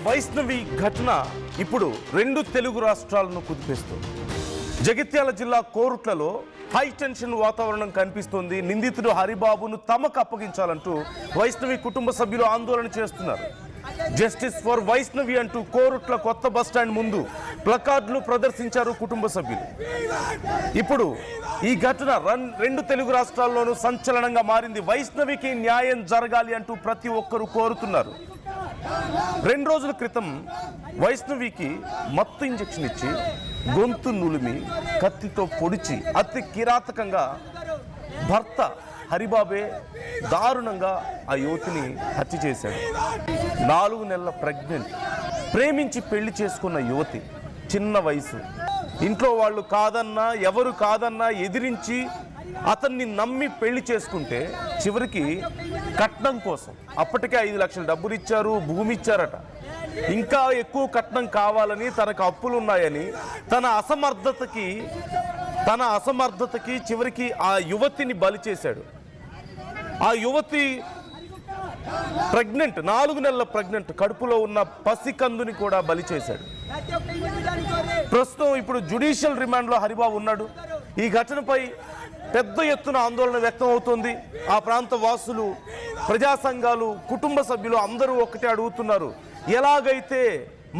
వైష్ణవి ఘటన ఇప్పుడు రెండు తెలుగు రాష్ట్రాలను కుదిపేస్తుంది. జగిత్యాల జిల్లా కోరుట్లలో హై టెన్షన్ వాతావరణం కనిపిస్తోంది. నిందితుడు హరిబాబును తమకు అప్పగించాలంటూ వైష్ణవి కుటుంబ సభ్యులు ఆందోళన చేస్తున్నారు. జస్టిస్ ఫర్ వైష్ణవి అంటూ కోరుట్ల కొత్త బస్టాండ్ ముందు ప్లకార్డులు ప్రదర్శించారు కుటుంబ సభ్యులు. ఇప్పుడు ఈ ఘటన రెండు తెలుగు రాష్ట్రాల్లోనూ సంచలనంగా మారింది. వైష్ణవికి న్యాయం జరగాలి అంటూ ప్రతి ఒక్కరూ కోరుతున్నారు. 2 రోజుల క్రితం వైష్ణవికి మత్తు ఇంజెక్షన్ ఇచ్చి గొంతు నులిమి కత్తితో పొడిచి అతి కిరాతకంగా భర్త హరిబాబే దారుణంగా ఆ యువతిని హత్య చేశాడు. 4 నెలల ప్రెగ్నెంట్, ప్రేమించి పెళ్లి చేసుకున్న యువతి, చిన్న వయసు. ఇంట్లో వాళ్ళు కాదన్నా ఎవరు కాదన్నా ఎదిరించి అతన్ని నమ్మి పెళ్లి చేసుకుంటే చివరికి కట్నం కోసం అప్పటికే 5 లక్షల డబ్బులు ఇచ్చారు, భూమి ఇచ్చారట. ఇంకా ఎక్కువ కట్నం కావాలని, తనకు అప్పులు ఉన్నాయని, తన అసమర్థతకి చివరికి ఆ యువతిని బలి చేశాడు. ఆ యువతి ప్రెగ్నెంట్, 4 నెలల ప్రెగ్నెంట్, కడుపులో ఉన్న పసికందుని కూడా బలి చేశాడు. ప్రస్తుతం ఇప్పుడు జ్యుడిషియల్ రిమాండ్లో హరిబాబు ఉన్నాడు. ఈ ఘటనపై పెద్ద ఎత్తున ఆందోళన వ్యక్తం అవుతోంది. ఆ ప్రాంత వాసులు, ప్రజా సంఘాలు, కుటుంబ సభ్యులు అందరూ ఒకటే అడుగుతున్నారు. ఎలాగైతే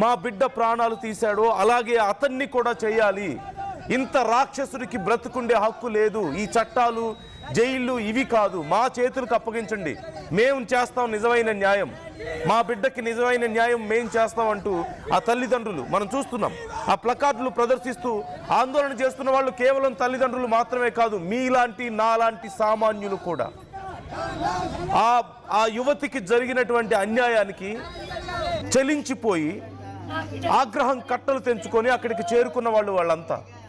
మా బిడ్డ ప్రాణాలు తీశాడో అలాగే అతన్ని కూడా చేయాలి. ఇంత రాక్షసుడికి బ్రతుకుండే హక్కు లేదు. ఈ చట్టాలు, జైళ్ళు ఇవి కాదు, మా చేతులకు అప్పగించండి, మేము చేస్తాం నిజమైన న్యాయం, మా బిడ్డకి నిజమైన న్యాయం మేం చేస్తాం అంటూ ఆ తల్లిదండ్రులు, మనం చూస్తున్నాం ఆ ప్లకార్డులు ప్రదర్శిస్తూ ఆందోళన చేస్తున్న వాళ్ళు కేవలం తల్లిదండ్రులు మాత్రమే కాదు, మీలాంటి నాలాంటి సామాన్యులు కూడా. ఆ యువతికి జరిగినటువంటి అన్యాయానికి చలించిపోయి ఆగ్రహం కట్టలు తెంచుకొని అక్కడికి చేరుకున్న వాళ్ళంతా